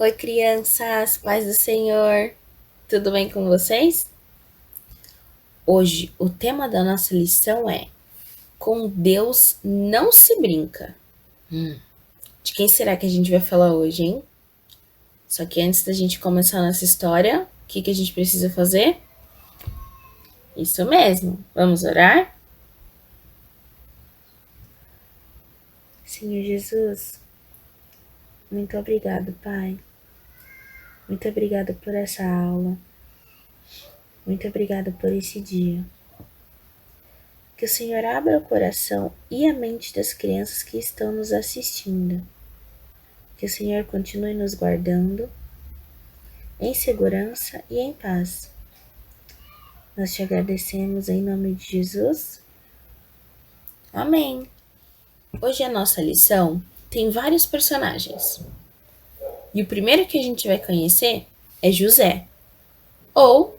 Oi, crianças, paz do Senhor, tudo bem com vocês? Hoje o tema da nossa lição é: com Deus não se brinca. De quem será que a gente vai falar hoje, hein? Só que antes da gente começar a nossa história, o que a gente precisa fazer? Isso mesmo, vamos orar? Senhor Jesus, muito obrigado, Pai. Muito obrigado por essa aula. Muito obrigado por esse dia. Que o Senhor abra o coração e a mente das crianças que estão nos assistindo. Que o Senhor continue nos guardando em segurança e em paz. Nós te agradecemos em nome de Jesus. Amém. Hoje a nossa lição tem vários personagens. E o primeiro que a gente vai conhecer é José, ou,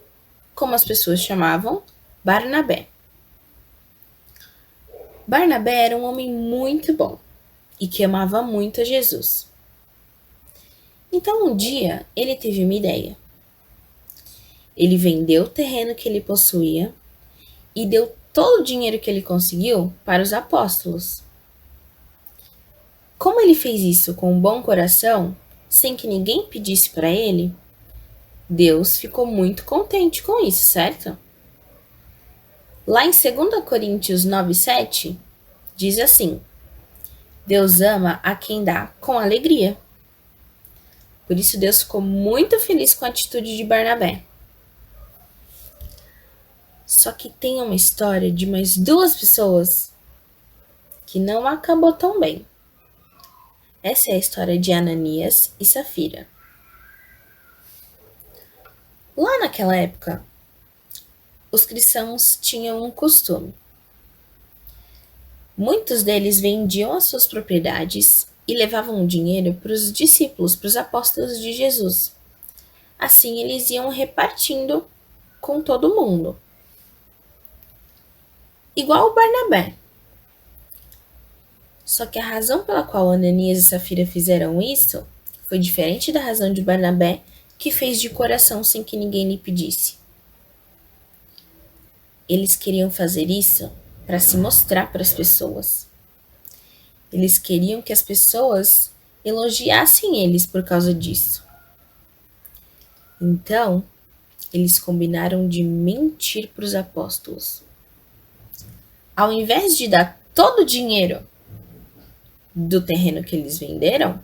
como as pessoas chamavam, Barnabé. Barnabé era um homem muito bom e que amava muito a Jesus. Então um dia ele teve uma ideia. Ele vendeu o terreno que ele possuía e deu todo o dinheiro que ele conseguiu para os apóstolos. Como ele fez isso com um bom coração, sem que ninguém pedisse para ele, Deus ficou muito contente com isso, certo? Lá em 2 Coríntios 9:7, diz assim: Deus ama a quem dá com alegria. Por isso Deus ficou muito feliz com a atitude de Barnabé. Só que tem uma história de mais duas pessoas que não acabou tão bem. Essa é a história de Ananias e Safira. Lá naquela época, os cristãos tinham um costume. Muitos deles vendiam as suas propriedades e levavam o dinheiro para os discípulos, para os apóstolos de Jesus. Assim, eles iam repartindo com todo mundo. Igual o Barnabé. Só que a razão pela qual Ananias e Safira fizeram isso foi diferente da razão de Barnabé, que fez de coração sem que ninguém lhe pedisse. Eles queriam fazer isso para se mostrar para as pessoas. Eles queriam que as pessoas elogiassem eles por causa disso. Então, eles combinaram de mentir para os apóstolos. Ao invés de dar todo o dinheiro do terreno que eles venderam,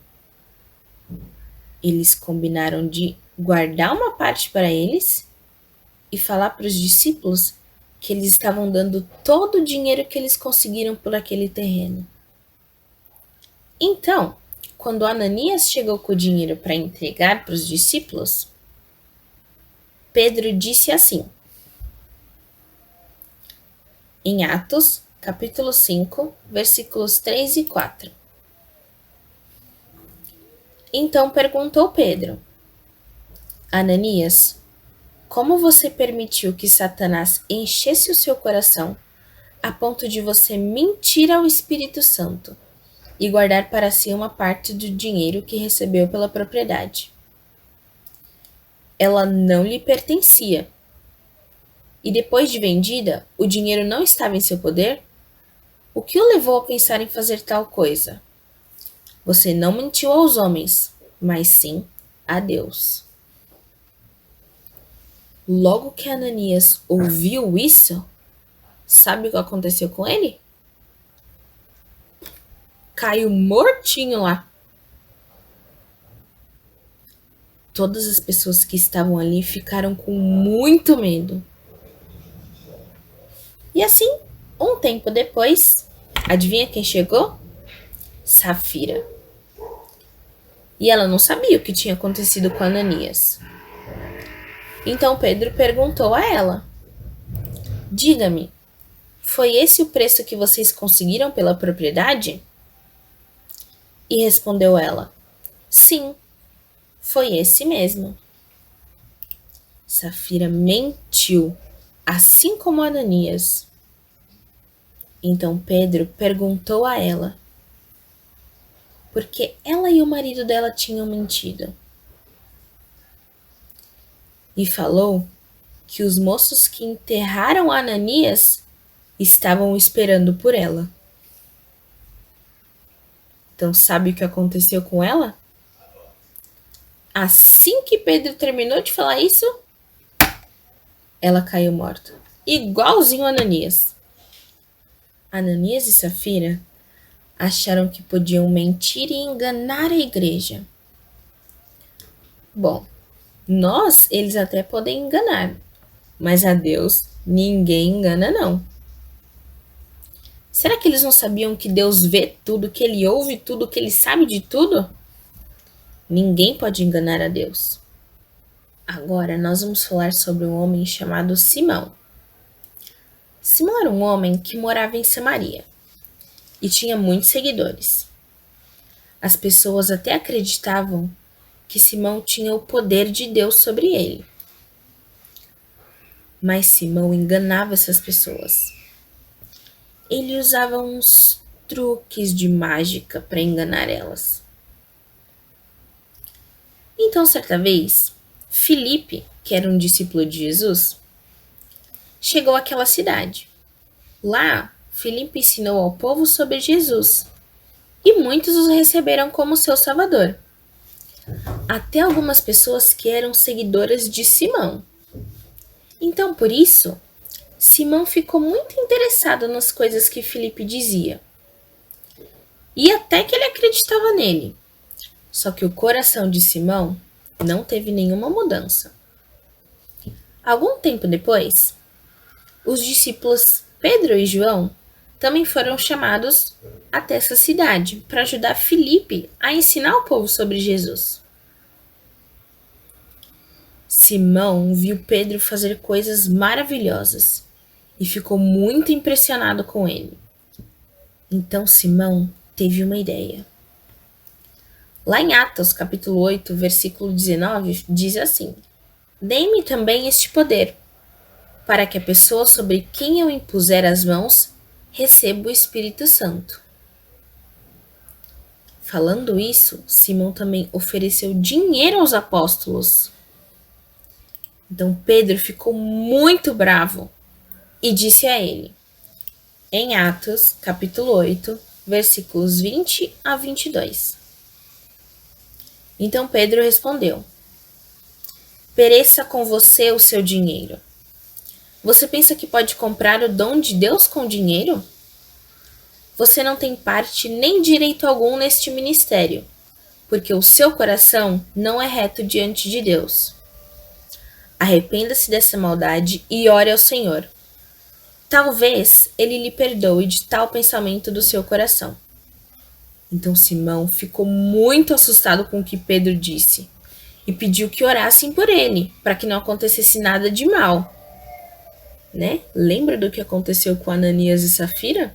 eles combinaram de guardar uma parte para eles e falar para os discípulos que eles estavam dando todo o dinheiro que eles conseguiram por aquele terreno. Então, quando Ananias chegou com o dinheiro para entregar para os discípulos, Pedro disse assim, em Atos, capítulo 5, versículos 3 e 4. Então perguntou Pedro, Ananias, como você permitiu que Satanás enchesse o seu coração a ponto de você mentir ao Espírito Santo e guardar para si uma parte do dinheiro que recebeu pela propriedade? Ela não lhe pertencia. E depois de vendida, o dinheiro não estava em seu poder? O que o levou a pensar em fazer tal coisa? Você não mentiu aos homens, mas sim a Deus. Logo que Ananias ouviu isso, sabe o que aconteceu com ele? Caiu mortinho lá. Todas as pessoas que estavam ali ficaram com muito medo. E assim, um tempo depois, adivinha quem chegou? Safira. E ela não sabia o que tinha acontecido com Ananias. Então Pedro perguntou a ela: Diga-me, foi esse o preço que vocês conseguiram pela propriedade? E respondeu ela: Sim, foi esse mesmo. Safira mentiu, assim como Ananias. Então Pedro perguntou a ela por que ela e o marido dela tinham mentido. e falou que os moços que enterraram Ananias estavam esperando por ela. Então, sabe o que aconteceu com ela? Assim que Pedro terminou de falar isso, ela caiu morta. Igualzinho a Ananias. Ananias e Safira acharam que podiam mentir e enganar a igreja. Bom, eles até podem enganar, mas a Deus ninguém engana não. Será que eles não sabiam que Deus vê tudo, que Ele ouve tudo, que Ele sabe de tudo? Ninguém pode enganar a Deus. Agora nós vamos falar sobre um homem chamado Simão. Simão era um homem que morava em Samaria e tinha muitos seguidores. As pessoas até acreditavam que Simão tinha o poder de Deus sobre ele. Mas Simão enganava essas pessoas. Ele usava uns truques de mágica para enganar elas. Então, certa vez, Filipe, que era um discípulo de Jesus, chegou àquela cidade. Lá, Filipe ensinou ao povo sobre Jesus e muitos os receberam como seu salvador. Até algumas pessoas que eram seguidoras de Simão. Então, por isso, Simão ficou muito interessado nas coisas que Filipe dizia. E até que ele acreditava nele. Só que o coração de Simão não teve nenhuma mudança. Algum tempo depois, os discípulos Pedro e João também foram chamados até essa cidade para ajudar Filipe a ensinar o povo sobre Jesus. Simão viu Pedro fazer coisas maravilhosas e ficou muito impressionado com ele. Então Simão teve uma ideia. Lá em Atos, capítulo 8, versículo 19, diz assim: Dê-me também este poder, para que a pessoa sobre quem eu impuser as mãos receba o Espírito Santo. Falando isso, Simão também ofereceu dinheiro aos apóstolos. Então Pedro ficou muito bravo e disse a ele, em Atos, capítulo 8, versículos 20 a 22. Então Pedro respondeu: Pereça com você o seu dinheiro. Você pensa que pode comprar o dom de Deus com dinheiro? Você não tem parte nem direito algum neste ministério, porque o seu coração não é reto diante de Deus. Arrependa-se dessa maldade e ore ao Senhor. Talvez ele lhe perdoe de tal pensamento do seu coração. Então Simão ficou muito assustado com o que Pedro disse e pediu que orassem por ele, para que não acontecesse nada de mal. Né? Lembra do que aconteceu com Ananias e Safira?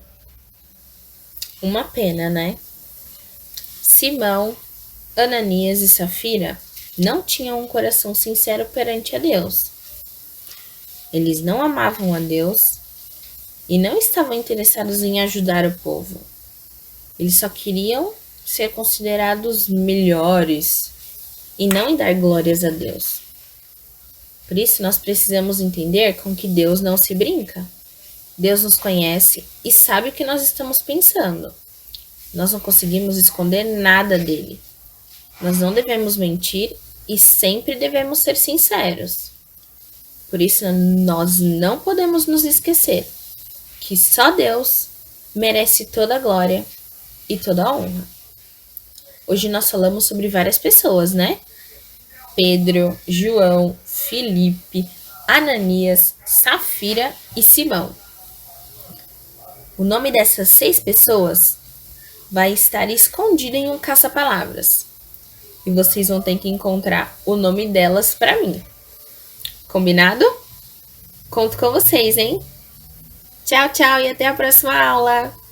Uma pena, né? Simão, Ananias e Safira não tinham um coração sincero perante a Deus. Eles não amavam a Deus e não estavam interessados em ajudar o povo. Eles só queriam ser considerados melhores e não em dar glórias a Deus. Por isso, nós precisamos entender com que Deus não se brinca. Deus nos conhece e sabe o que nós estamos pensando. Nós não conseguimos esconder nada dele. Nós não devemos mentir e sempre devemos ser sinceros. Por isso, nós não podemos nos esquecer que só Deus merece toda a glória e toda a honra. Hoje nós falamos sobre várias pessoas, né? Pedro, João, Filipe, Ananias, Safira e Simão. O nome dessas 6 pessoas vai estar escondido em um caça-palavras. E vocês vão ter que encontrar o nome delas para mim. Combinado? Conto com vocês, hein? Tchau, tchau e até a próxima aula!